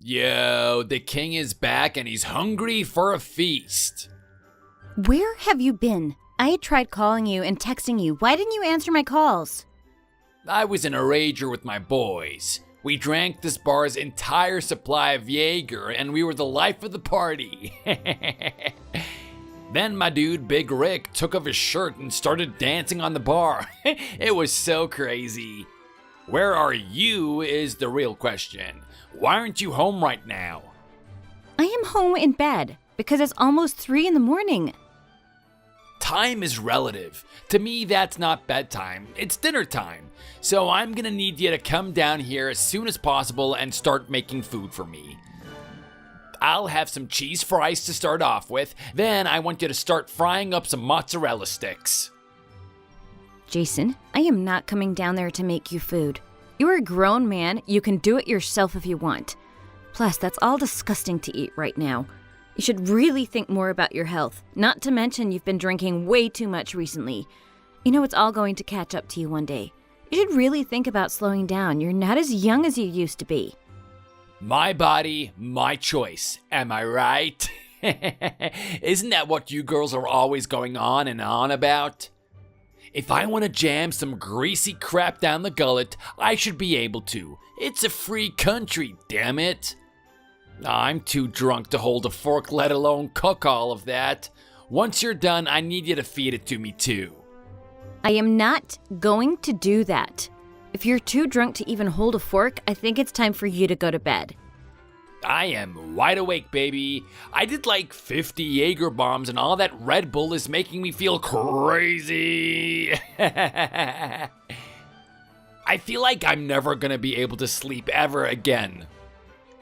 Yo, the king is back and he's hungry for a feast. Where have you been? I had tried calling you and texting you. Why didn't you answer my calls? I was in a rager with my boys. We drank this bar's entire supply of Jaeger and we were the life of the party. Then my dude Big Rick took off his shirt and started dancing on the bar. It was so crazy. Where are you is the real question. Why aren't you home right now? I am home in bed because it's almost 3 in the morning. Time is relative. To me, that's not bedtime, it's dinner time. So I'm gonna need you to come down here as soon as possible and start making food for me. I'll have some cheese fries to start off with, then I want you to start frying up some mozzarella sticks. Jason, I am not coming down there to make you food. You're a grown man, you can do it yourself if you want. Plus, that's all disgusting to eat right now. You should really think more about your health, not to mention you've been drinking way too much recently. You know it's all going to catch up to you one day. You should really think about slowing down. You're not as young as you used to be. My body, my choice, am I right? Isn't that what you girls are always going on and on about? If I want to jam some greasy crap down the gullet, I should be able to. It's a free country, damn it. I'm too drunk to hold a fork, let alone cook all of that. Once you're done, I need you to feed it to me too. I am not going to do that. If you're too drunk to even hold a fork, I think it's time for you to go to bed. I am wide awake, baby. I did like 50 Jaeger bombs and all that Red Bull is making me feel crazy. I feel like I'm never gonna be able to sleep ever again.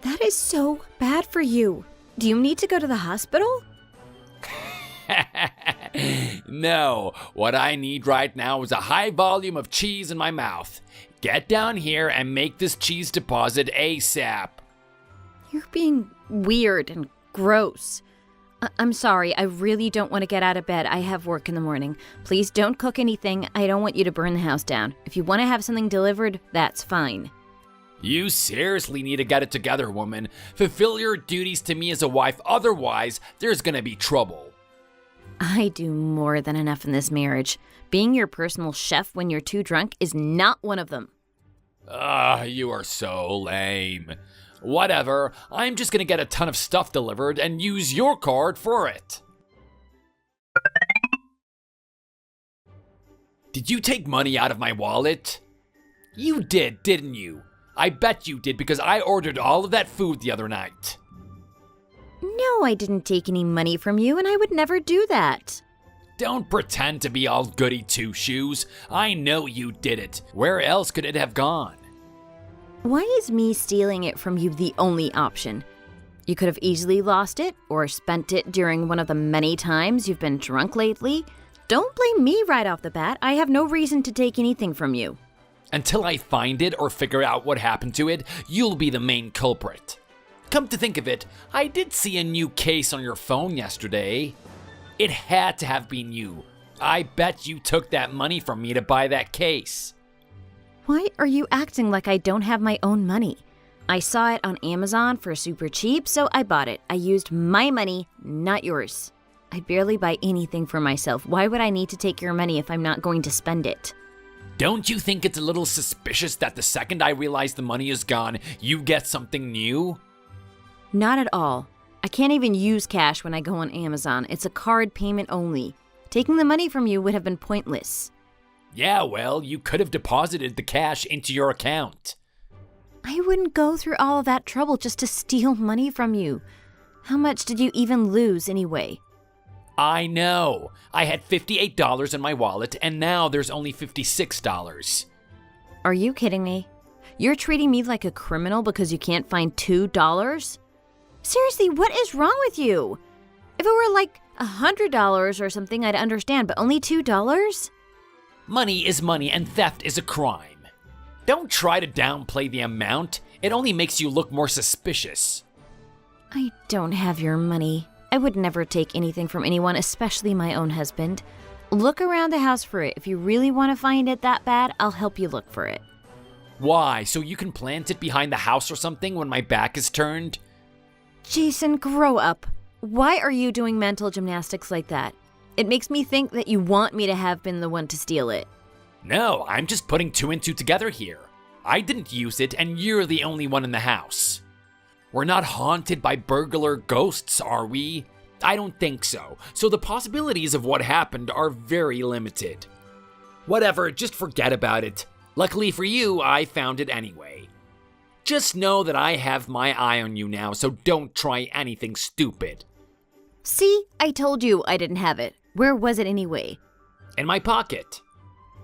That is so bad for you. Do you need to go to the hospital? No, what I need right now is a high volume of cheese in my mouth. Get down here and make this cheese deposit ASAP. You're being weird and gross. I'm sorry, I really don't want to get out of bed. I have work in the morning. Please don't cook anything. I don't want you to burn the house down. If you want to have something delivered, that's fine. You seriously need to get it together, woman. Fulfill your duties to me as a wife, otherwise there's gonna be trouble. I do more than enough in this marriage. Being your personal chef when you're too drunk is not one of them. You are so lame. Whatever, I'm just gonna get a ton of stuff delivered and use your card for it. Did you take money out of my wallet? You did, didn't you? I bet you did because I ordered all of that food the other night. No, I didn't take any money from you, and I would never do that. Don't pretend to be all goody two-shoes. I know you did it. Where else could it have gone? Why is me stealing it from you the only option? You could have easily lost it or spent it during one of the many times you've been drunk lately. Don't blame me right off the bat. I have no reason to take anything from you. Until I find it or figure out what happened to it, you'll be the main culprit. Come to think of it, I did see a new case on your phone yesterday. It had to have been you. I bet you took that money from me to buy that case. Why are you acting like I don't have my own money? I saw it on Amazon for super cheap, so I bought it. I used my money, not yours. I barely buy anything for myself. Why would I need to take your money if I'm not going to spend it? Don't you think it's a little suspicious that the second I realize the money is gone, you get something new? Not at all. I can't even use cash when I go on Amazon. It's a card payment only. Taking the money from you would have been pointless. Yeah, well, you could have deposited the cash into your account. I wouldn't go through all of that trouble just to steal money from you. How much did you even lose anyway? I know. I had $58 in my wallet, and now there's only $56. Are you kidding me? You're treating me like a criminal because you can't find $2? Seriously, what is wrong with you? If it were like $100 or something, I'd understand, but only $2? Money is money, and theft is a crime. Don't try to downplay the amount. It only makes you look more suspicious. I don't have your money. I would never take anything from anyone, especially my own husband. Look around the house for it. If you really want to find it that bad, I'll help you look for it. Why, so you can plant it behind the house or something when my back is turned? Jason, grow up. Why are you doing mental gymnastics like that? It makes me think that you want me to have been the one to steal it. No, I'm just putting two and two together here. I didn't use it, and you're the only one in the house. We're not haunted by burglar ghosts, are we? I don't think so, so the possibilities of what happened are very limited. Whatever, just forget about it. Luckily for you, I found it anyway. Just know that I have my eye on you now, so don't try anything stupid. See, I told you I didn't have it. Where was it anyway? In my pocket.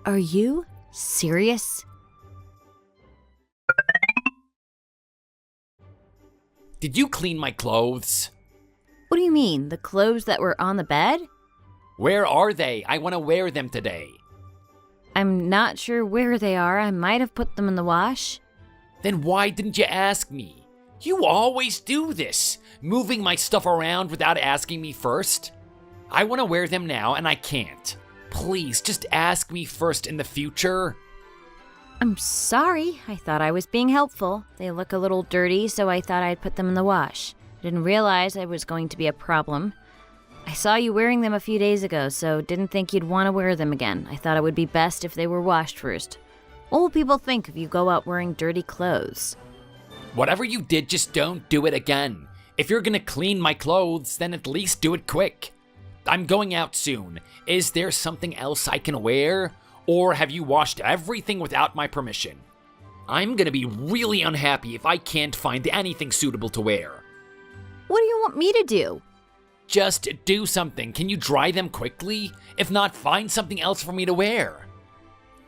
Are you serious? Did you clean my clothes? What do you mean, the clothes that were on the bed? Where are they? I want to wear them today. I'm not sure where they are. I might have put them in the wash. Then why didn't you ask me? You always do this, moving my stuff around without asking me first. I want to wear them now and I can't. Please, just ask me first in the future. I'm sorry. I thought I was being helpful. They look a little dirty, so I thought I'd put them in the wash. I didn't realize it was going to be a problem. I saw you wearing them a few days ago, so didn't think you'd want to wear them again. I thought it would be best if they were washed first. What will people think if you go out wearing dirty clothes? Whatever you did, just don't do it again. If you're gonna clean my clothes, then at least do it quick. I'm going out soon. Is there something else I can wear? Or have you washed everything without my permission? I'm gonna be really unhappy if I can't find anything suitable to wear. What do you want me to do? Just do something. Can you dry them quickly? If not, find something else for me to wear.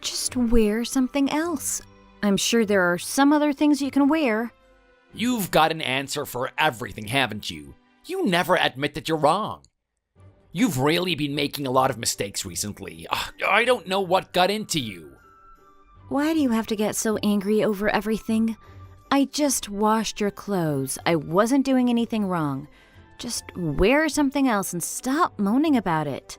Just wear something else. I'm sure there are some other things you can wear. You've got an answer for everything, haven't you? You never admit that you're wrong. You've really been making a lot of mistakes recently. I don't know what got into you. Why do you have to get so angry over everything? I just washed your clothes. I wasn't doing anything wrong. Just wear something else and stop moaning about it.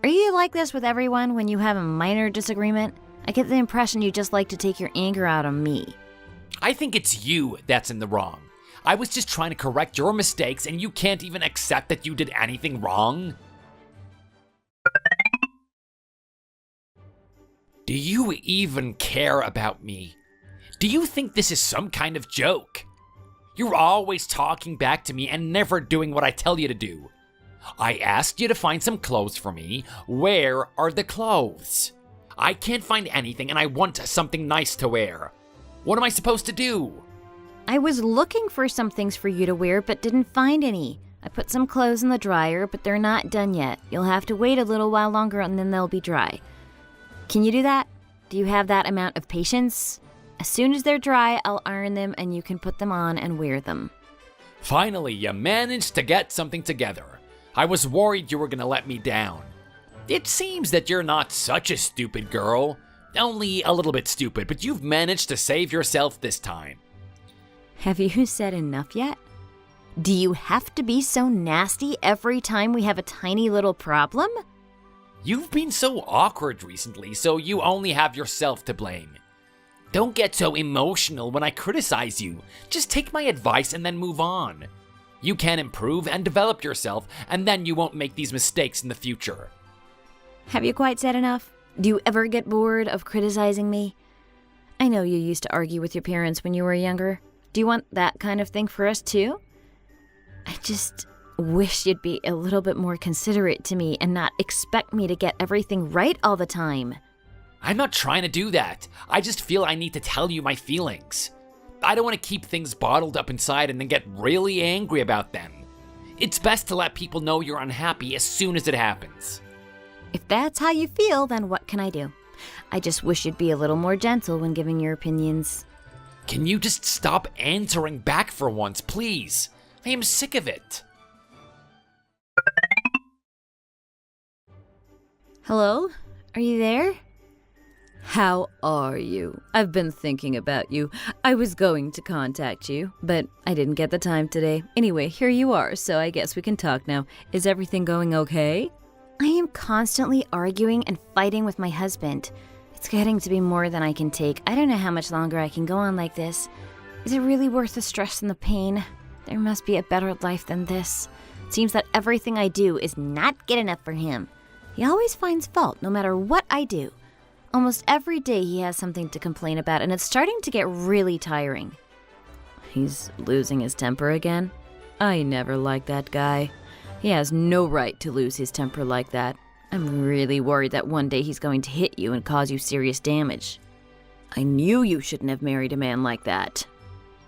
Are you like this with everyone when you have a minor disagreement? I get the impression you just like to take your anger out on me. I think it's you that's in the wrong. I was just trying to correct your mistakes and you can't even accept that you did anything wrong? Do you even care about me? Do you think this is some kind of joke? You're always talking back to me and never doing what I tell you to do. I asked you to find some clothes for me. Where are the clothes? I can't find anything and I want something nice to wear. What am I supposed to do? I was looking for some things for you to wear but didn't find any. I put some clothes in the dryer, but they're not done yet. You'll have to wait a little while longer and then they'll be dry. Can you do that? Do you have that amount of patience? As soon as they're dry, I'll iron them and you can put them on and wear them. Finally, you managed to get something together. I was worried you were gonna let me down. It seems that you're not such a stupid girl. Only a little bit stupid, but you've managed to save yourself this time. Have you said enough yet? Do you have to be so nasty every time we have a tiny little problem? You've been so awkward recently, so you only have yourself to blame. Don't get so emotional when I criticize you. Just take my advice and then move on. You can improve and develop yourself, and then you won't make these mistakes in the future. Have you quite said enough? Do you ever get bored of criticizing me? I know you used to argue with your parents when you were younger. Do you want that kind of thing for us too? I just wish you'd be a little bit more considerate to me and not expect me to get everything right all the time. I'm not trying to do that. I just feel I need to tell you my feelings. I don't want to keep things bottled up inside and then get really angry about them. It's best to let people know you're unhappy as soon as it happens. If that's how you feel, then what can I do? I just wish you'd be a little more gentle when giving your opinions. Can you just stop answering back for once, please? I am sick of it. Hello? Are you there? How are you? I've been thinking about you. I was going to contact you, but I didn't get the time today. Anyway, here you are, so I guess we can talk now. Is everything going okay? I am constantly arguing and fighting with my husband. I It's getting to be more than I can take. I don't know how much longer I can go on like this. Is it really worth the stress and the pain? There must be a better life than this. It seems that everything I do is not good enough for him. He always finds fault no matter what I do. Almost every day he has something to complain about, and it's starting to get really tiring. He's losing his temper again? I never liked that guy. He has no right to lose his temper like that. I'm really worried that one day he's going to hit you and cause you serious damage. I knew you shouldn't have married a man like that.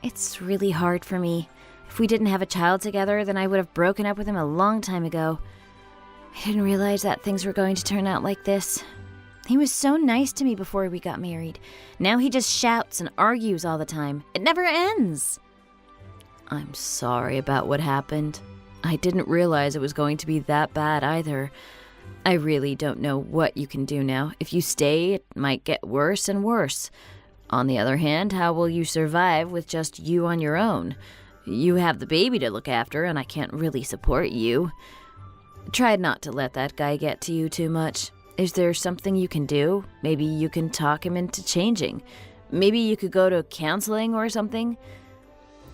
It's really hard for me. If we didn't have a child together, then I would have broken up with him a long time ago. I didn't realize that things were going to turn out like this. He was so nice to me before we got married. Now he just shouts and argues all the time. It never ends. I'm sorry about what happened. I didn't realize it was going to be that bad either. I really don't know what you can do now. If you stay, it might get worse and worse. On the other hand, how will you survive with just you on your own? You have the baby to look after, and I can't really support you. Try not to let that guy get to you too much. Is there something you can do? Maybe you can talk him into changing. Maybe you could go to counseling or something.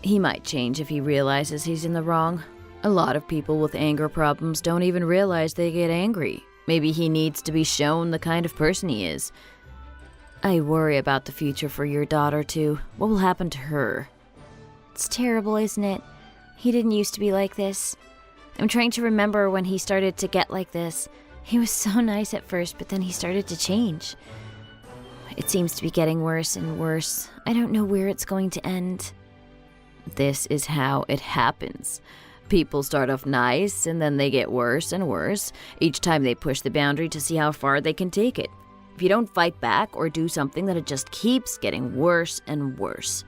He might change if he realizes he's in the wrong. A lot of people with anger problems don't even realize they get angry. Maybe he needs to be shown the kind of person he is. I worry about the future for your daughter, too. What will happen to her? It's terrible, isn't it? He didn't used to be like this. I'm trying to remember when he started to get like this. He was so nice at first, but then he started to change. It seems to be getting worse and worse. I don't know where it's going to end. This is how it happens. People start off nice, and then they get worse and worse. Each time they push the boundary to see how far they can take it. If you don't fight back or do something, then it just keeps getting worse and worse.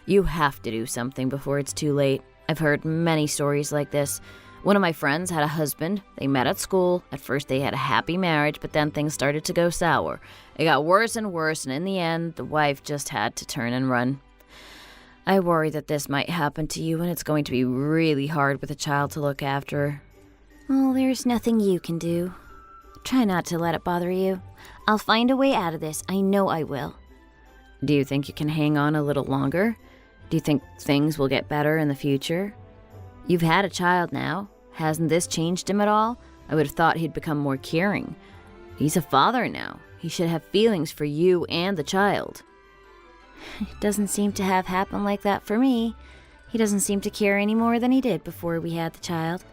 You have to do something before it's too late. I've heard many stories like this. One of my friends had a husband. They met at school. At first they had a happy marriage, but then things started to go sour. It got worse and worse, and in the end, the wife just had to turn and run. I worry that this might happen to you, and it's going to be really hard with a child to look after. Well, there's nothing you can do. Try not to let it bother you. I'll find a way out of this. I know I will. Do you think you can hang on a little longer? Do you think things will get better in the future? You've had a child now. Hasn't this changed him at all? I would have thought he'd become more caring. He's a father now. He should have feelings for you and the child. It doesn't seem to have happened like that for me. He doesn't seem to care any more than he did before we had the child.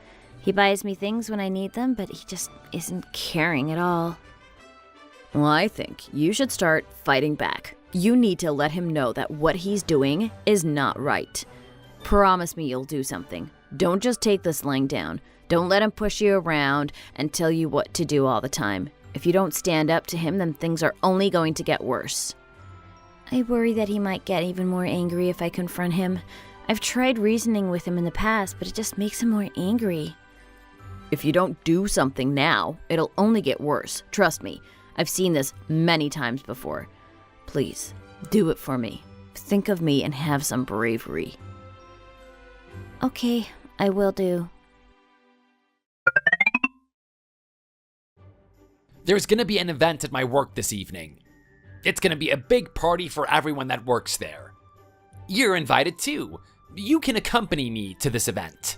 He buys me things when I need them, but he just isn't caring at all. Well, I think you should start fighting back. You need to let him know that what he's doing is not right. Promise me you'll do something. Don't just take this laying down. Don't let him push you around and tell you what to do all the time. If you don't stand up to him, then things are only going to get worse. I worry that he might get even more angry if I confront him. I've tried reasoning with him in the past, but it just makes him more angry. If you don't do something now, it'll only get worse. Trust me. I've seen this many times before. Please, do it for me. Think of me and have some bravery. Okay, I will do. There's gonna be an event at my work this evening. It's gonna be a big party for everyone that works there. You're invited too. You can accompany me to this event.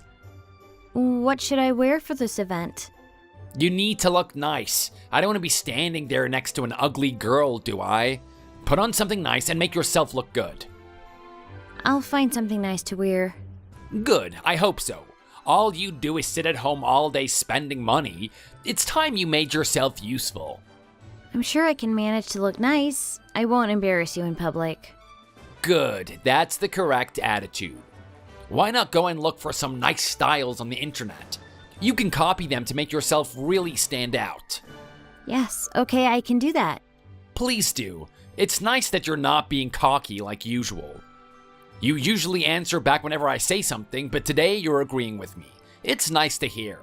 What should I wear for this event? You need to look nice. I don't want to be standing there next to an ugly girl, do I? Put on something nice and make yourself look good. I'll find something nice to wear. Good, I hope so. All you do is sit at home all day spending money. It's time you made yourself useful. I'm sure I can manage to look nice. I won't embarrass you in public. Good, that's the correct attitude. Why not go and look for some nice styles on the internet? You can copy them to make yourself really stand out. Yes, okay, I can do that. Please do. It's nice that you're not being cocky like usual. You usually answer back whenever I say something, but today you're agreeing with me. It's nice to hear.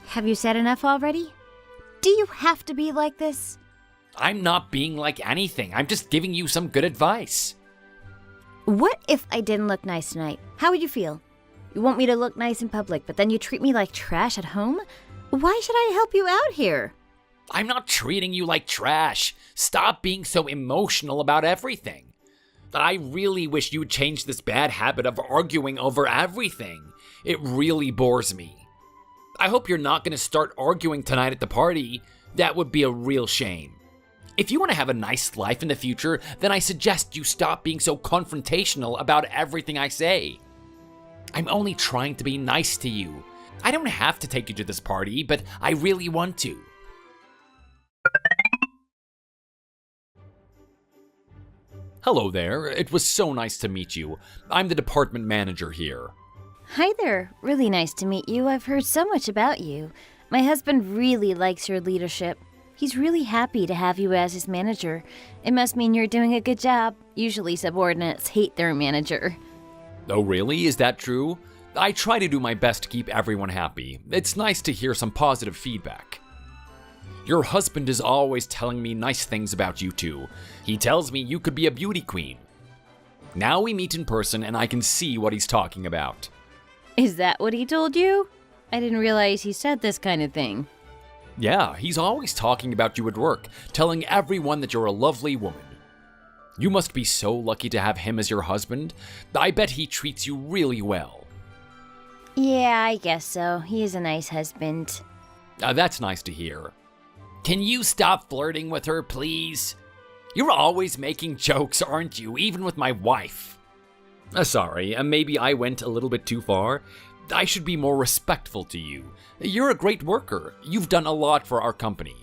Have you said enough already? Do you have to be like this? I'm not being like anything. I'm just giving you some good advice. What if I didn't look nice tonight? How would you feel? You want me to look nice in public, but then you treat me like trash at home? Why should I help you out here? I'm not treating you like trash. Stop being so emotional about everything. I really wish you would change this bad habit of arguing over everything. It really bores me. I hope you're not going to start arguing tonight at the party. That would be a real shame. If you want to have a nice life in the future, then I suggest you stop being so confrontational about everything I say. I'm only trying to be nice to you. I don't have to take you to this party, but I really want to. Hello there. It was so nice to meet you. I'm the department manager here. Hi there. Really nice to meet you. I've heard so much about you. My husband really likes your leadership. He's really happy to have you as his manager. It must mean you're doing a good job. Usually subordinates hate their manager. Oh, really? Is that true? I try to do my best to keep everyone happy. It's nice to hear some positive feedback. Your husband is always telling me nice things about you two. He tells me you could be a beauty queen. Now we meet in person and I can see what he's talking about. Is that what he told you? I didn't realize he said this kind of thing. Yeah, he's always talking about you at work, telling everyone that you're a lovely woman. You must be so lucky to have him as your husband. I bet he treats you really well. Yeah, I guess so. He is a nice husband. That's nice to hear. Can you stop flirting with her, please? You're always making jokes, aren't you, even with my wife? Sorry, maybe I went a little bit too far. I should be more respectful to you. You're a great worker. You've done a lot for our company.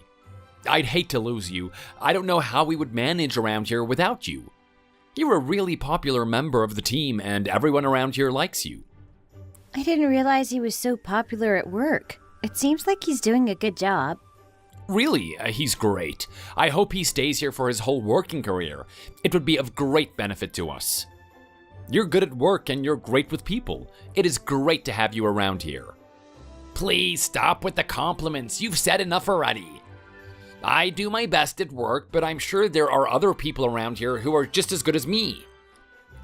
I'd hate to lose you. I don't know how we would manage around here without you. You're a really popular member of the team, and everyone around here likes you. I didn't realize he was so popular at work. It seems like he's doing a good job. Really, he's great. I hope he stays here for his whole working career. It would be of great benefit to us. You're good at work and you're great with people. It is great to have you around here. Please stop with the compliments. You've said enough already. I do my best at work, but I'm sure there are other people around here who are just as good as me.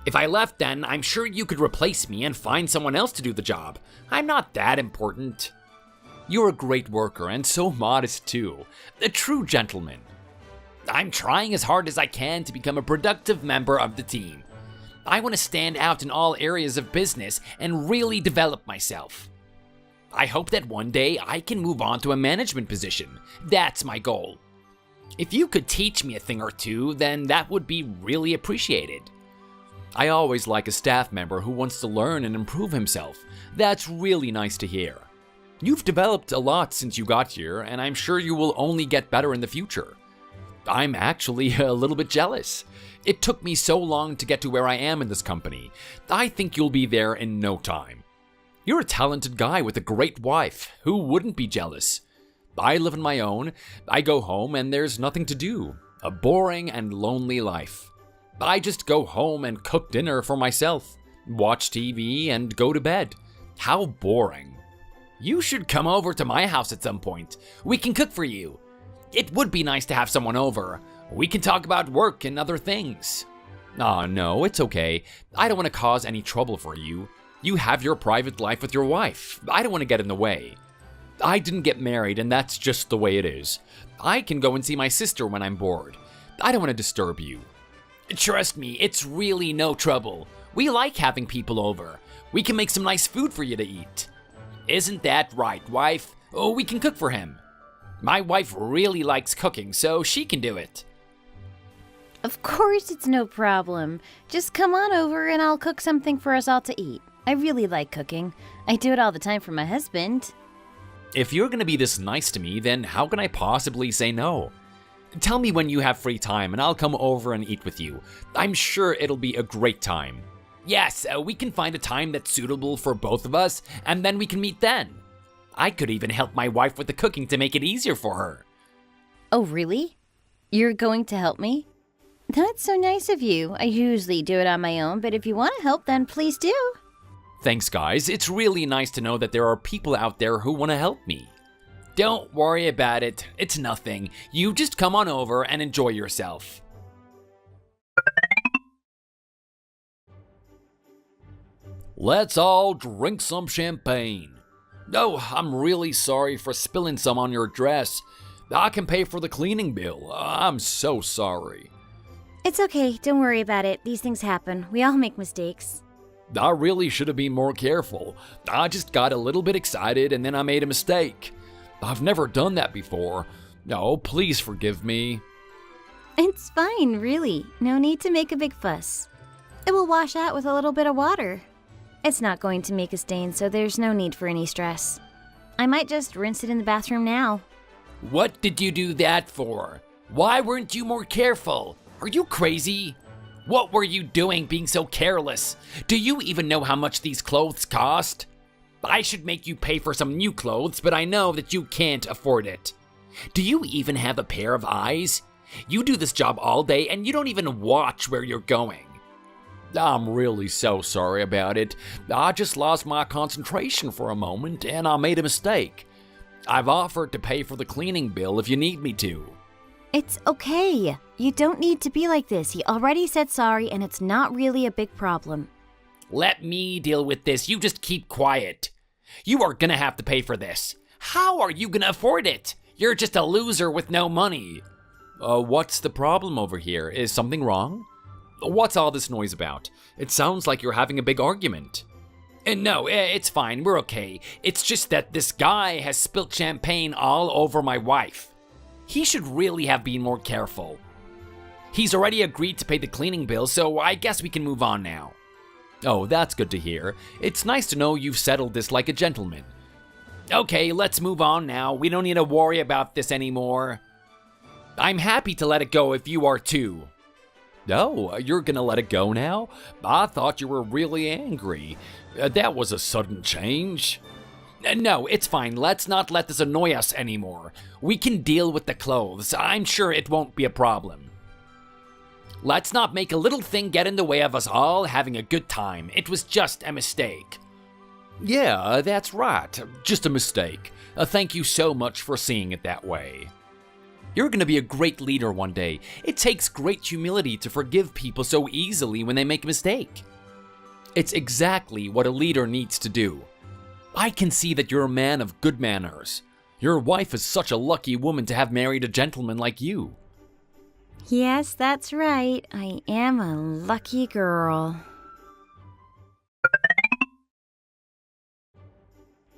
If I left then, I'm sure you could replace me and find someone else to do the job. I'm not that important. You're a great worker and so modest too. A true gentleman. I'm trying as hard as I can to become a productive member of the team. I want to stand out in all areas of business and really develop myself. I hope that one day I can move on to a management position. That's my goal. If you could teach me a thing or two, then that would be really appreciated. I always like a staff member who wants to learn and improve himself. That's really nice to hear. You've developed a lot since you got here, and I'm sure you will only get better in the future. I'm actually a little bit jealous. It took me so long to get to where I am in this company. I think you'll be there in no time. You're a talented guy with a great wife. Who wouldn't be jealous? I live on my own. I go home and there's nothing to do. A boring and lonely life. I just go home and cook dinner for myself, watch TV, and go to bed. How boring. You should come over to my house at some point. We can cook for you. It would be nice to have someone over. We can talk about work and other things. Aw, no, it's okay. I don't want to cause any trouble for you. You have your private life with your wife. I don't want to get in the way. I didn't get married, and that's just the way it is. I can go and see my sister when I'm bored. I don't want to disturb you. Trust me, it's really no trouble. We like having people over. We can make some nice food for you to eat. Isn't that right, wife? Oh, we can cook for him. My wife really likes cooking, so she can do it. Of course it's no problem. Just come on over and I'll cook something for us all to eat. I really like cooking. I do it all the time for my husband. If you're going to be this nice to me, then how can I possibly say no? Tell me when you have free time and I'll come over and eat with you. I'm sure it'll be a great time. Yes, we can find a time that's suitable for both of us, and then we can meet then. I could even help my wife with the cooking to make it easier for her. Oh, really? You're going to help me? That's so nice of you. I usually do it on my own, but if you want to help, then please do. Thanks, guys. It's really nice to know that there are people out there who want to help me. Don't worry about it. It's nothing. You just come on over and enjoy yourself. Let's all drink some champagne. Oh, I'm really sorry for spilling some on your dress. I can pay for the cleaning bill. I'm so sorry. It's okay, don't worry about it. These things happen. We all make mistakes. I really should have been more careful. I just got a little bit excited and then I made a mistake. I've never done that before. No, please forgive me. It's fine, really. No need to make a big fuss. It will wash out with a little bit of water. It's not going to make a stain, so there's no need for any stress. I might just rinse it in the bathroom now. What did you do that for? Why weren't you more careful? Are you crazy? What were you doing being so careless? Do you even know how much these clothes cost? I should make you pay for some new clothes, but I know that you can't afford it. Do you even have a pair of eyes? You do this job all day and you don't even watch where you're going. I'm really so sorry about it. I just lost my concentration for a moment and I made a mistake. I've offered to pay for the cleaning bill if you need me to. It's okay. You don't need to be like this. He already said sorry and it's not really a big problem. Let me deal with this. You just keep quiet. You are gonna have to pay for this. How are you gonna afford it? You're just a loser with no money. What's the problem over here? Is something wrong? What's all this noise about? It sounds like you're having a big argument. No, it's fine. We're okay. It's just that this guy has spilt champagne all over my wife. He should really have been more careful. He's already agreed to pay the cleaning bill, so I guess we can move on now. Oh, that's good to hear. It's nice to know you've settled this like a gentleman. Okay, let's move on now. We don't need to worry about this anymore. I'm happy to let it go if you are too. No, you're gonna let it go now? I thought you were really angry. That was a sudden change. No, it's fine. Let's not let this annoy us anymore. We can deal with the clothes. I'm sure it won't be a problem. Let's not make a little thing get in the way of us all having a good time. It was just a mistake. Yeah, that's right. Just a mistake. Thank you so much for seeing it that way. You're gonna be a great leader one day. It takes great humility to forgive people so easily when they make a mistake. It's exactly what a leader needs to do. I can see that you're a man of good manners. Your wife is such a lucky woman to have married a gentleman like you. Yes, that's right. I am a lucky girl.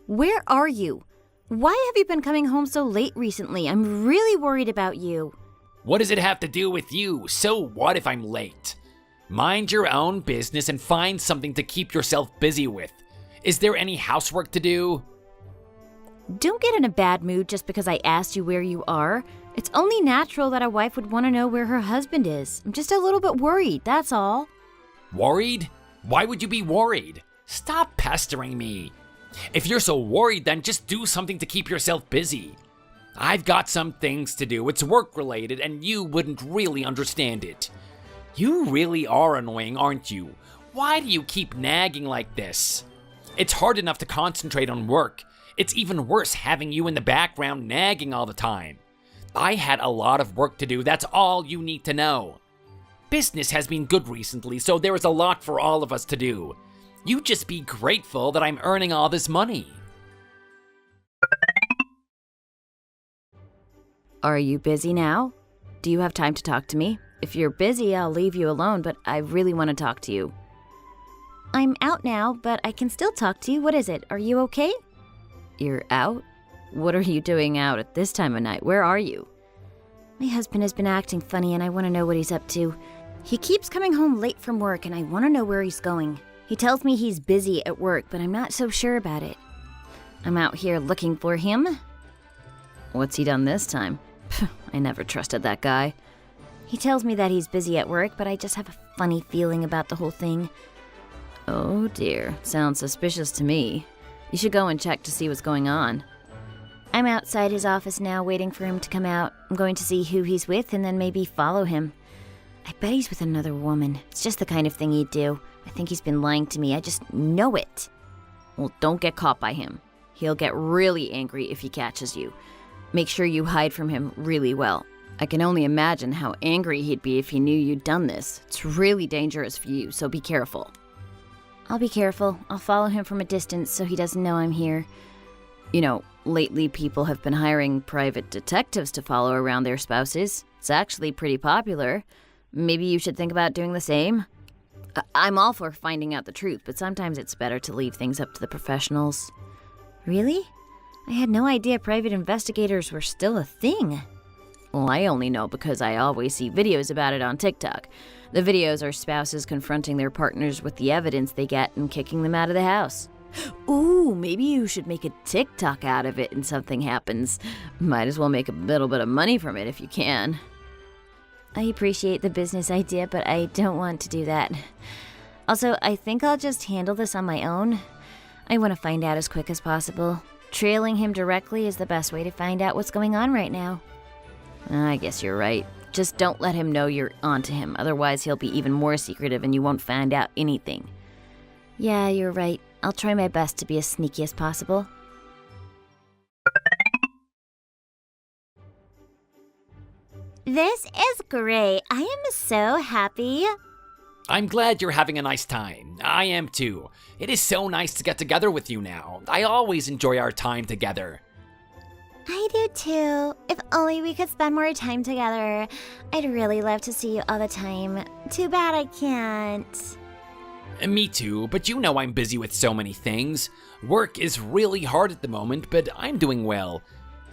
Where are you? Why have you been coming home so late recently? I'm really worried about you. What does it have to do with you? So what if I'm late? Mind your own business and find something to keep yourself busy with. Is there any housework to do? Don't get in a bad mood just because I asked you where you are. It's only natural that a wife would want to know where her husband is. I'm just a little bit worried, that's all. Worried? Why would you be worried? Stop pestering me. If you're so worried, then just do something to keep yourself busy. I've got some things to do. It's work-related, and you wouldn't really understand it. You really are annoying, aren't you? Why do you keep nagging like this? It's hard enough to concentrate on work. It's even worse having you in the background nagging all the time. I had a lot of work to do. That's all you need to know. Business has been good recently, so there is a lot for all of us to do. You just be grateful that I'm earning all this money. Are you busy now? Do you have time to talk to me? If you're busy, I'll leave you alone, but I really want to talk to you. I'm out now, but I can still talk to you. What is it? Are you okay? You're out? What are you doing out at this time of night? Where are you? My husband has been acting funny and I want to know what he's up to. He keeps coming home late from work and I want to know where he's going. He tells me he's busy at work, but I'm not so sure about it. I'm out here looking for him. What's he done this time? I never trusted that guy. He tells me that he's busy at work, but I just have a funny feeling about the whole thing. Oh dear, sounds suspicious to me. You should go and check to see what's going on. I'm outside his office now waiting for him to come out. I'm going to see who he's with and then maybe follow him. I bet he's with another woman. It's just the kind of thing he'd do. I think he's been lying to me. I just know it. Well, don't get caught by him. He'll get really angry if he catches you. Make sure you hide from him really well. I can only imagine how angry he'd be if he knew you'd done this. It's really dangerous for you, so be careful. I'll be careful. I'll follow him from a distance so he doesn't know I'm here. Lately people have been hiring private detectives to follow around their spouses. It's actually pretty popular. Maybe you should think about doing the same. I'm all for finding out the truth, but sometimes it's better to leave things up to the professionals. Really? I had no idea private investigators were still a thing. Well, I only know because I always see videos about it on TikTok. The videos are spouses confronting their partners with the evidence they get and kicking them out of the house. Ooh, maybe you should make a TikTok out of it and something happens. Might as well make a little bit of money from it if you can. I appreciate the business idea, but I don't want to do that. Also, I think I'll just handle this on my own. I want to find out as quick as possible. Trailing him directly is the best way to find out what's going on right now. I guess you're right. Just don't let him know you're onto him, otherwise he'll be even more secretive and you won't find out anything. Yeah, you're right. I'll try my best to be as sneaky as possible. This is great. I am so happy. I'm glad you're having a nice time. I am too. It is so nice to get together with you now. I always enjoy our time together. I do too. If only we could spend more time together. I'd really love to see you all the time. Too bad I can't. Me too, but you know I'm busy with so many things. Work is really hard at the moment, but I'm doing well.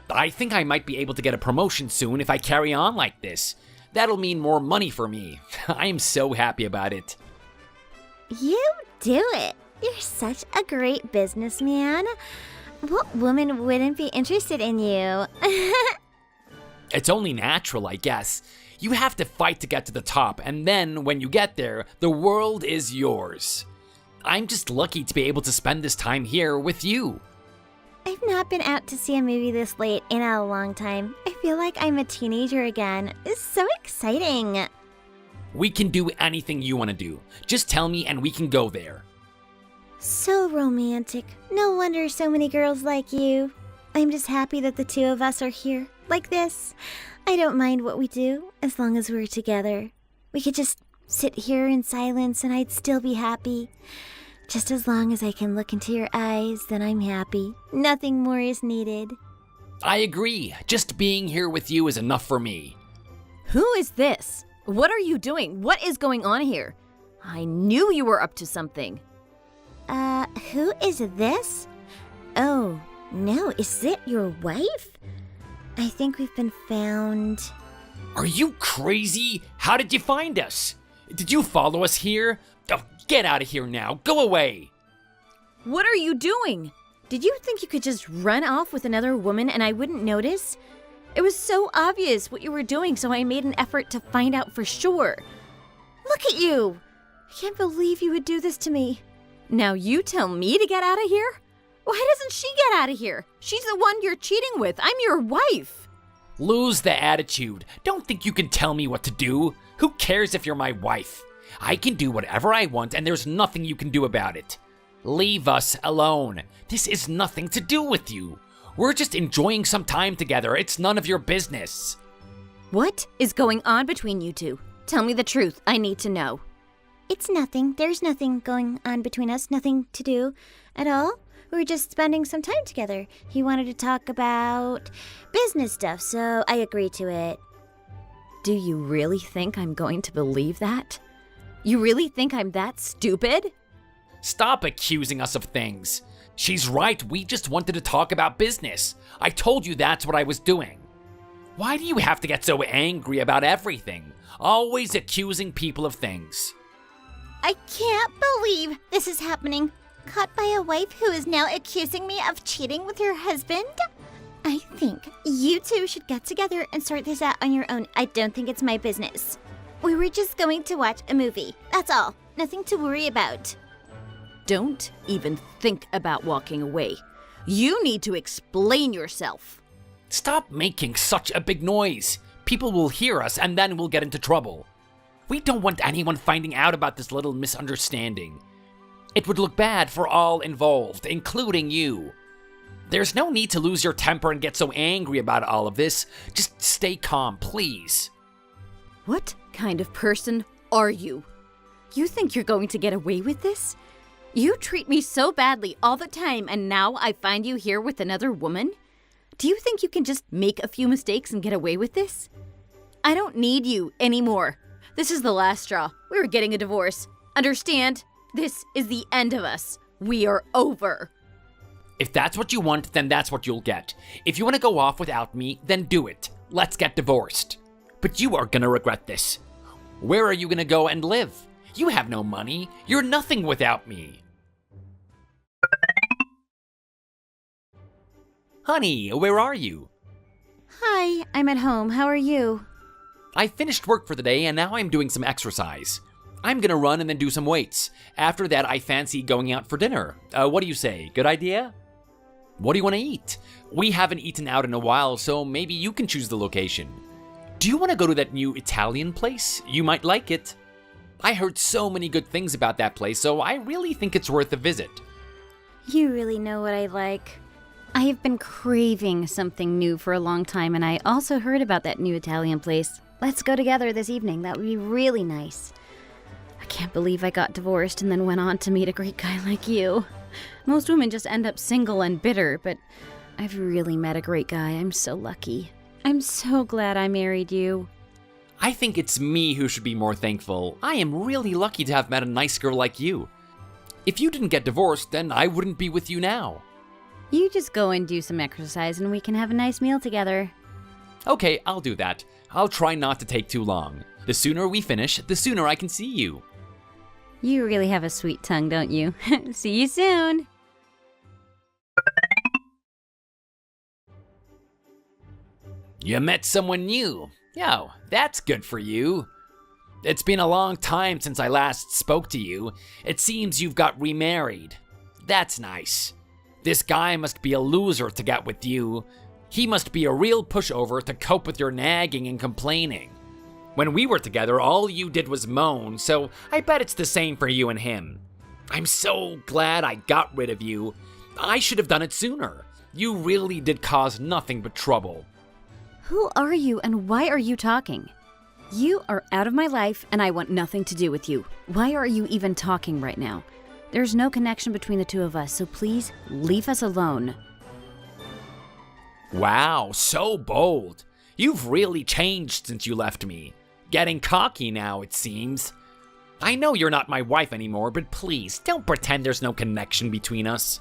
I think I might be able to get a promotion soon if I carry on like this. That'll mean more money for me. I am so happy about it. You do it. You're such a great businessman. What woman wouldn't be interested in you? It's only natural, I guess. You have to fight to get to the top, and then when you get there, the world is yours. I'm just lucky to be able to spend this time here with you. I've not been out to see a movie this late in a long time. I feel like I'm a teenager again. It's so exciting. We can do anything you want to do. Just tell me and we can go there. So romantic. No wonder so many girls like you. I'm just happy that the two of us are here, like this. I don't mind what we do, as long as we're together. We could just sit here in silence and I'd still be happy. Just as long as I can look into your eyes, then I'm happy. Nothing more is needed. I agree. Just being here with you is enough for me. Who is this? What are you doing? What is going on here? I knew you were up to something. Who is this? Oh, no, is it your wife? I think we've been found. Are you crazy? How did you find us? Did you follow us here? Oh, get out of here now. Go away. What are you doing? Did you think you could just run off with another woman and I wouldn't notice? It was so obvious what you were doing, so I made an effort to find out for sure. Look at you! I can't believe you would do this to me. Now you tell me to get out of here? Why doesn't she get out of here? She's the one you're cheating with. I'm your wife. Lose the attitude. Don't think you can tell me what to do. Who cares if you're my wife? I can do whatever I want and there's nothing you can do about it. Leave us alone. This is nothing to do with you. We're just enjoying some time together. It's none of your business. What is going on between you two? Tell me the truth. I need to know. It's nothing. There's nothing going on between us. Nothing to do at all. We were just spending some time together. He wanted to talk about business stuff, so I agreed to it. Do you really think I'm going to believe that? You really think I'm that stupid? Stop accusing us of things. She's right, we just wanted to talk about business. I told you that's what I was doing. Why do you have to get so angry about everything? Always accusing people of things. I can't believe this is happening. Caught by a wife who is now accusing me of cheating with her husband? I think you two should get together and sort this out on your own. I don't think it's my business. We were just going to watch a movie. That's all. Nothing to worry about. Don't even think about walking away. You need to explain yourself. Stop making such a big noise. People will hear us and then we'll get into trouble. We don't want anyone finding out about this little misunderstanding. It would look bad for all involved, including you. There's no need to lose your temper and get so angry about all of this. Just stay calm, please. What kind of person are you? You think you're going to get away with this? You treat me so badly all the time, and now I find you here with another woman? Do you think you can just make a few mistakes and get away with this? I don't need you anymore. This is the last straw. We're getting a divorce. Understand? This is the end of us. We are over. If that's what you want, then that's what you'll get. If you want to go off without me, then do it. Let's get divorced. But you are gonna regret this. Where are you gonna go and live? You have no money. You're nothing without me. Honey, where are you? Hi, I'm at home. How are you? I finished work for the day and now I'm doing some exercise. I'm gonna run and then do some weights. After that, I fancy going out for dinner. What do you say? Good idea? What do you want to eat? We haven't eaten out in a while, so maybe you can choose the location. Do you want to go to that new Italian place? You might like it. I heard so many good things about that place, so I really think it's worth a visit. You really know what I like. I have been craving something new for a long time, and I also heard about that new Italian place. Let's go together this evening. That would be really nice. I can't believe I got divorced and then went on to meet a great guy like you. Most women just end up single and bitter, but I've really met a great guy. I'm so lucky. I'm so glad I married you. I think it's me who should be more thankful. I am really lucky to have met a nice girl like you. If you didn't get divorced, then I wouldn't be with you now. You just go and do some exercise and we can have a nice meal together. Okay, I'll do that. I'll try not to take too long. The sooner we finish, the sooner I can see you. You really have a sweet tongue, don't you? See you soon. You met someone new. Oh, that's good for you. It's been a long time since I last spoke to you. It seems you've got remarried. That's nice. This guy must be a loser to get with you. He must be a real pushover to cope with your nagging and complaining. When we were together, all you did was moan, so I bet it's the same for you and him. I'm so glad I got rid of you. I should have done it sooner. You really did cause nothing but trouble. Who are you and why are you talking? You are out of my life and I want nothing to do with you. Why are you even talking right now? There's no connection between the two of us, so please leave us alone. Wow, so bold. You've really changed since you left me. Getting cocky now, it seems. I know you're not my wife anymore, but please, don't pretend there's no connection between us.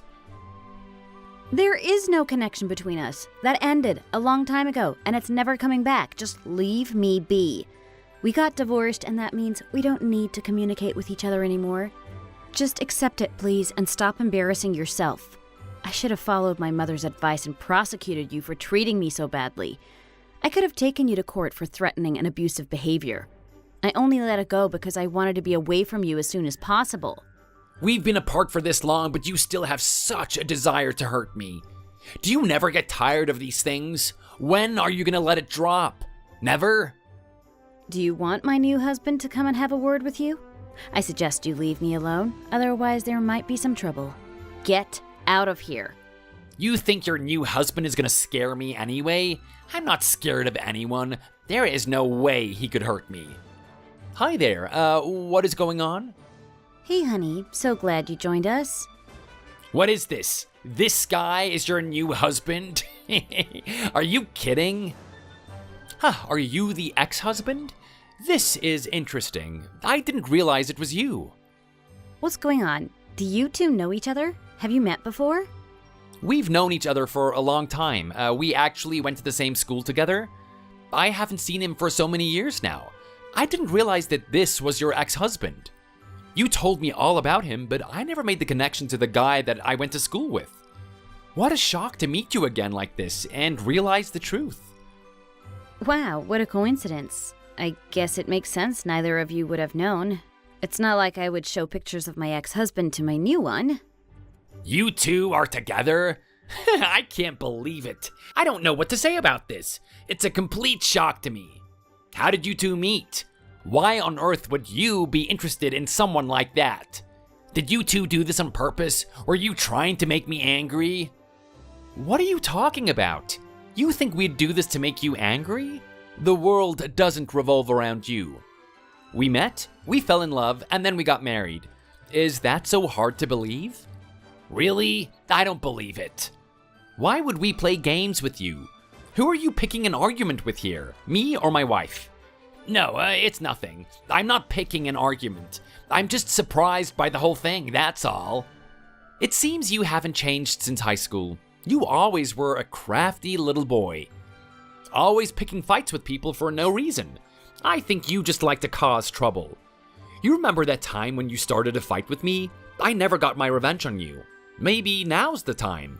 There is no connection between us. That ended a long time ago, and it's never coming back. Just leave me be. We got divorced, and that means we don't need to communicate with each other anymore. Just accept it, please, and stop embarrassing yourself. I should have followed my mother's advice and prosecuted you for treating me so badly. I could have taken you to court for threatening and abusive behavior. I only let it go because I wanted to be away from you as soon as possible. We've been apart for this long, but you still have such a desire to hurt me. Do you never get tired of these things? When are you gonna let it drop? Never? Do you want my new husband to come and have a word with you? I suggest you leave me alone, otherwise there might be some trouble. Get out of here. You think your new husband is gonna scare me anyway? I'm not scared of anyone. There is no way he could hurt me. Hi there, what is going on? Hey honey, so glad you joined us. What is this? This guy is your new husband? Are you kidding? Huh, are you the ex-husband? This is interesting. I didn't realize it was you. What's going on? Do you two know each other? Have you met before? We've known each other for a long time. We actually went to the same school together. I haven't seen him for so many years now. I didn't realize that this was your ex-husband. You told me all about him, but I never made the connection to the guy that I went to school with. What a shock to meet you again like this and realize the truth. Wow, what a coincidence. I guess it makes sense neither of you would have known. It's not like I would show pictures of my ex-husband to my new one. You two are together? I can't believe it. I don't know what to say about this. It's a complete shock to me. How did you two meet? Why on earth would you be interested in someone like that? Did you two do this on purpose? Were you trying to make me angry? What are you talking about? You think we'd do this to make you angry? The world doesn't revolve around you. We met, we fell in love, and then we got married. Is that so hard to believe? Really? I don't believe it. Why would we play games with you? Who are you picking an argument with here? Me or my wife? No, it's nothing. I'm not picking an argument. I'm just surprised by the whole thing, that's all. It seems you haven't changed since high school. You always were a crafty little boy. Always picking fights with people for no reason. I think you just like to cause trouble. You remember that time when you started a fight with me? I never got my revenge on you. Maybe now's the time.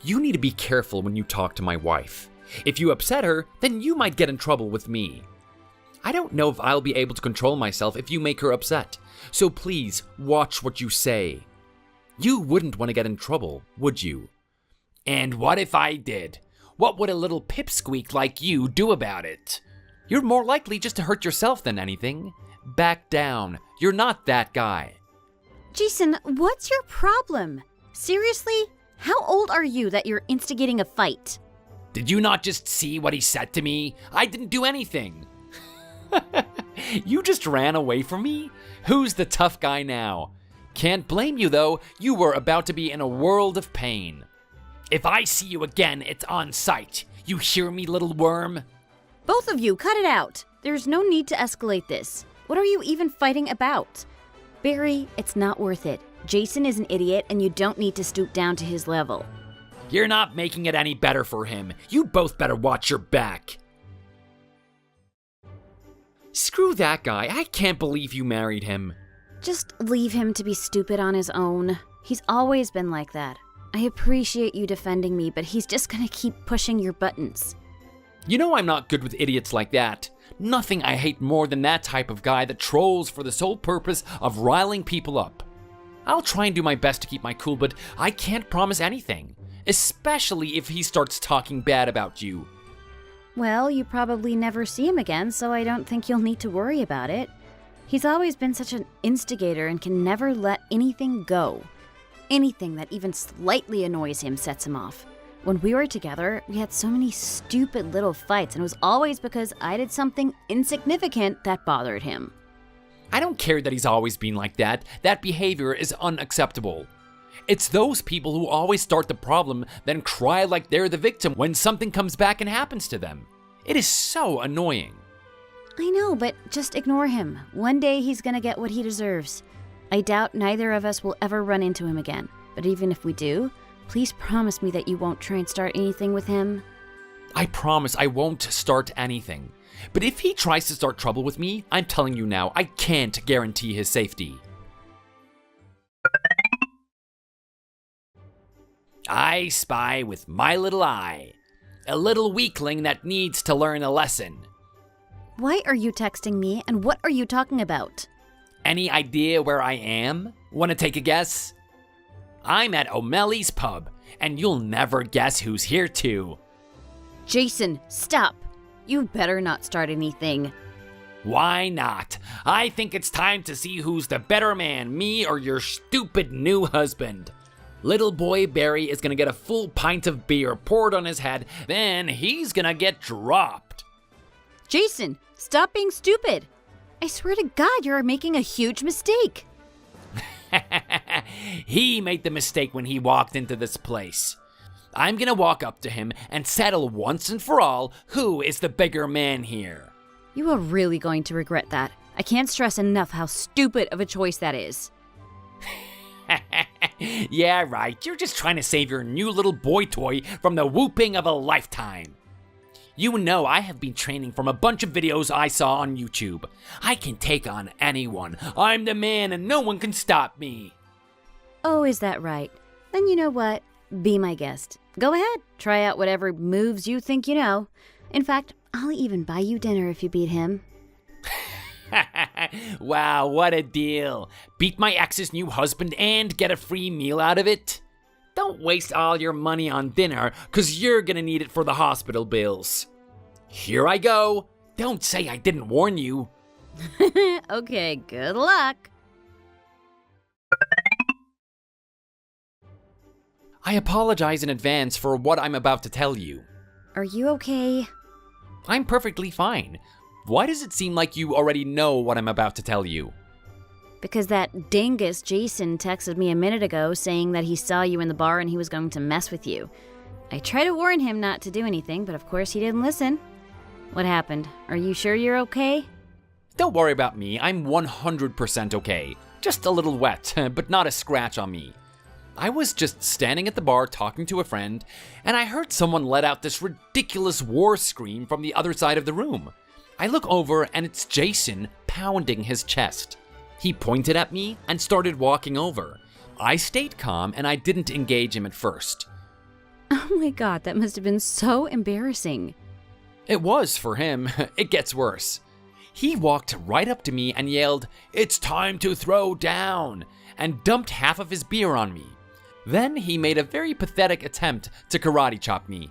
You need to be careful when you talk to my wife. If you upset her, then you might get in trouble with me. I don't know if I'll be able to control myself if you make her upset, so please watch what you say. You wouldn't want to get in trouble, would you? And what if I did? What would a little pipsqueak like you do about it? You're more likely just to hurt yourself than anything. Back down. You're not that guy. Jason, what's your problem? Seriously? How old are you that you're instigating a fight? Did you not just see what he said to me? I didn't do anything. You just ran away from me? Who's the tough guy now? Can't blame you though, you were about to be in a world of pain. If I see you again, it's on sight. You hear me, little worm? Both of you, cut it out. There's no need to escalate this. What are you even fighting about? Barry, it's not worth it. Jason is an idiot and you don't need to stoop down to his level. You're not making it any better for him. You both better watch your back. Screw that guy. I can't believe you married him. Just leave him to be stupid on his own. He's always been like that. I appreciate you defending me, but he's just gonna keep pushing your buttons. You know I'm not good with idiots like that. Nothing I hate more than that type of guy that trolls for the sole purpose of riling people up. I'll try and do my best to keep my cool, but I can't promise anything. Especially if he starts talking bad about you. Well, you probably never see him again, so I don't think you'll need to worry about it. He's always been such an instigator and can never let anything go. Anything that even slightly annoys him sets him off. When we were together, we had so many stupid little fights, and it was always because I did something insignificant that bothered him. I don't care that he's always been like that. That behavior is unacceptable. It's those people who always start the problem, then cry like they're the victim when something comes back and happens to them. It is so annoying. I know, but just ignore him. One day he's gonna get what he deserves. I doubt neither of us will ever run into him again. But even if we do, please promise me that you won't try and start anything with him. I promise I won't start anything. But if he tries to start trouble with me, I'm telling you now, I can't guarantee his safety. I spy with my little eye. A little weakling that needs to learn a lesson. Why are you texting me, and what are you talking about? Any idea where I am? Want to take a guess? I'm at O'Malley's pub, and you'll never guess who's here too. Jason, stop. You better not start anything. Why not? I think it's time to see who's the better man, me or your stupid new husband. Little boy Barry is gonna get a full pint of beer poured on his head, then he's gonna get dropped. Jason, stop being stupid. I swear to God, you're making a huge mistake. He made the mistake when he walked into this place. I'm gonna walk up to him and settle once and for all who is the bigger man here. You are really going to regret that. I can't stress enough how stupid of a choice that is. Yeah, right. You're just trying to save your new little boy toy from the whooping of a lifetime. You know I have been training from a bunch of videos I saw on YouTube. I can take on anyone. I'm the man and no one can stop me. Oh, is that right? Then you know what? Be my guest. Go ahead. Try out whatever moves you think you know. In fact, I'll even buy you dinner if you beat him. Wow, what a deal. Beat my ex's new husband and get a free meal out of it? Don't waste all your money on dinner, cause you're gonna need it for the hospital bills. Here I go. Don't say I didn't warn you. Okay, good luck. I apologize in advance for what I'm about to tell you. Are you okay? I'm perfectly fine. Why does it seem like you already know what I'm about to tell you? Because that dingus Jason texted me a minute ago saying that he saw you in the bar and he was going to mess with you. I tried to warn him not to do anything, but of course he didn't listen. What happened? Are you sure you're okay? Don't worry about me, I'm 100% okay. Just a little wet, but not a scratch on me. I was just standing at the bar talking to a friend, and I heard someone let out this ridiculous war scream from the other side of the room. I look over and it's Jason pounding his chest. He pointed at me and started walking over. I stayed calm and I didn't engage him at first. Oh my god, that must have been so embarrassing. It was for him. It gets worse. He walked right up to me and yelled, "It's time to throw down," and dumped half of his beer on me. Then he made a very pathetic attempt to karate chop me.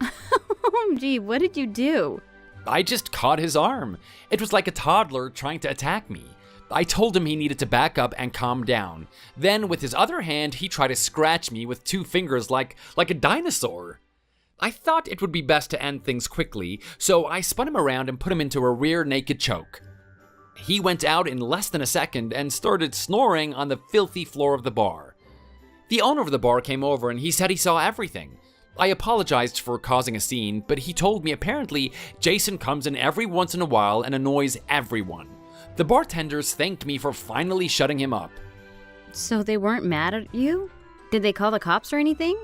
OMG, what did you do? I just caught his arm. It was like a toddler trying to attack me. I told him he needed to back up and calm down. Then with his other hand, he tried to scratch me with 2 fingers like a dinosaur. I thought it would be best to end things quickly, so I spun him around and put him into a rear naked choke. He went out in less than a second and started snoring on the filthy floor of the bar. The owner of the bar came over and he said he saw everything. I apologized for causing a scene, but he told me apparently Jason comes in every once in a while and annoys everyone. The bartenders thanked me for finally shutting him up. So they weren't mad at you? Did they call the cops or anything?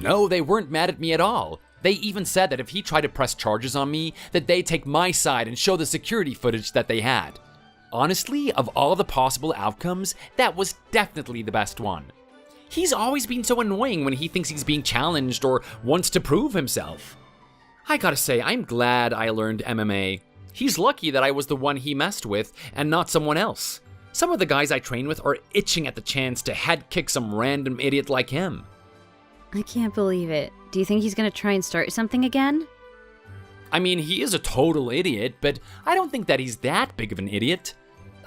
No, they weren't mad at me at all. They even said that if he tried to press charges on me, that they'd take my side and show the security footage that they had. Honestly, of all the possible outcomes, that was definitely the best one. He's always been so annoying when he thinks he's being challenged or wants to prove himself. I gotta say, I'm glad I learned MMA. He's lucky that I was the one he messed with and not someone else. Some of the guys I train with are itching at the chance to head kick some random idiot like him. I can't believe it. Do you think he's gonna try and start something again? I mean, he is a total idiot, but I don't think that he's that big of an idiot.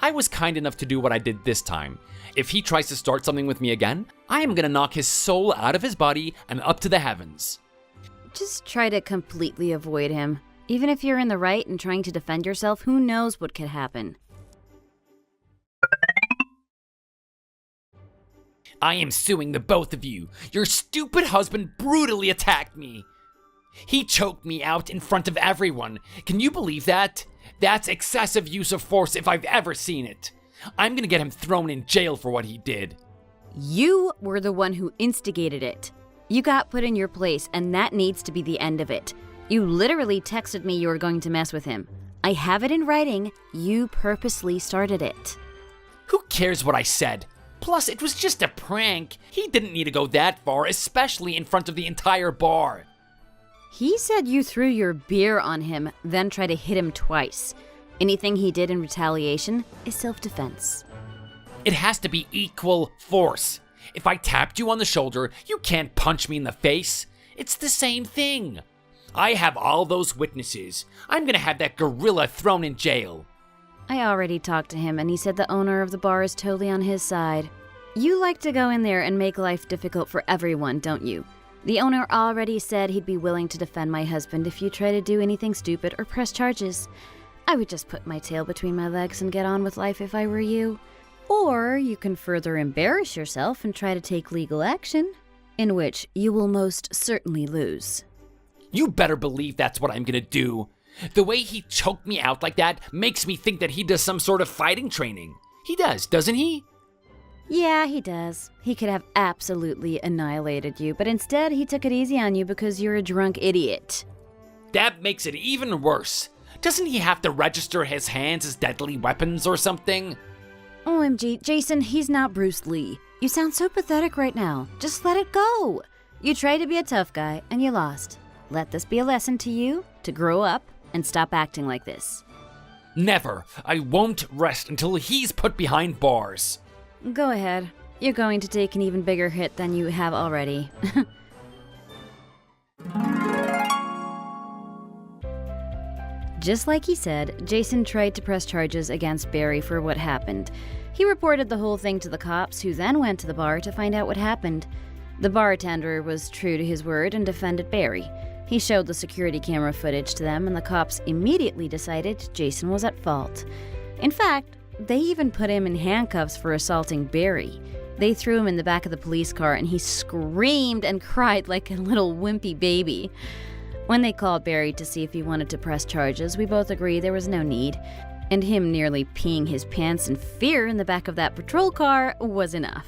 I was kind enough to do what I did this time. If he tries to start something with me again, I am gonna knock his soul out of his body and up to the heavens. Just try to completely avoid him. Even if you're in the right and trying to defend yourself, who knows what could happen. I am suing the both of you. Your stupid husband brutally attacked me. He choked me out in front of everyone. Can you believe that? That's excessive use of force if I've ever seen it. I'm gonna get him thrown in jail for what he did. You were the one who instigated it. You got put in your place, and that needs to be the end of it. You literally texted me you were going to mess with him. I have it in writing. You purposely started it. Who cares what I said? Plus, it was just a prank. He didn't need to go that far, especially in front of the entire bar. He said you threw your beer on him, then tried to hit him twice. Anything he did in retaliation is self-defense. It has to be equal force. If I tapped you on the shoulder, you can't punch me in the face. It's the same thing. I have all those witnesses. I'm gonna have that gorilla thrown in jail. I already talked to him, and he said the owner of the bar is totally on his side. You like to go in there and make life difficult for everyone, don't you? The owner already said he'd be willing to defend my husband if you try to do anything stupid or press charges. I would just put my tail between my legs and get on with life if I were you. Or you can further embarrass yourself and try to take legal action, in which you will most certainly lose. You better believe that's what I'm gonna do. The way he choked me out like that makes me think that he does some sort of fighting training. He does, doesn't he? Yeah, he does. He could have absolutely annihilated you, but instead he took it easy on you because you're a drunk idiot. That makes it even worse. Doesn't he have to register his hands as deadly weapons or something? OMG, Jason, he's not Bruce Lee. You sound so pathetic right now. Just let it go. You tried to be a tough guy, and you lost. Let this be a lesson to you to grow up and stop acting like this. Never. I won't rest until he's put behind bars. Go ahead. You're going to take an even bigger hit than you have already. Just like he said, Jason tried to press charges against Barry for what happened. He reported the whole thing to the cops, who then went to the bar to find out what happened. The bartender was true to his word and defended Barry. He showed the security camera footage to them, and the cops immediately decided Jason was at fault. In fact, They even put him in handcuffs for assaulting Barry. They threw him in the back of the police car and he screamed and cried like a little wimpy baby. When they called Barry to see if he wanted to press charges, we both agreed there was no need, and him nearly peeing his pants in fear in the back of that patrol car was enough.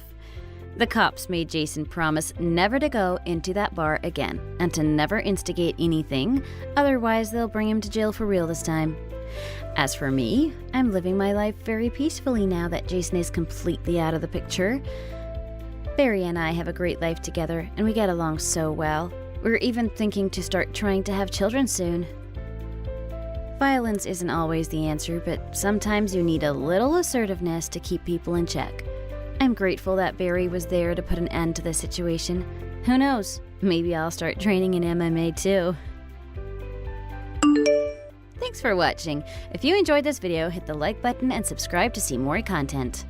The cops made Jason promise never to go into that bar again and to never instigate anything, otherwise they'll bring him to jail for real this time. As for me, I'm living my life very peacefully now that Jason is completely out of the picture. Barry and I have a great life together, and we get along so well. We're even thinking to start trying to have children soon. Violence isn't always the answer, but sometimes you need a little assertiveness to keep people in check. I'm grateful that Barry was there to put an end to the situation. Who knows? Maybe I'll start training in MMA too. Thanks for watching. If you enjoyed this video, hit the like button and subscribe to see more content.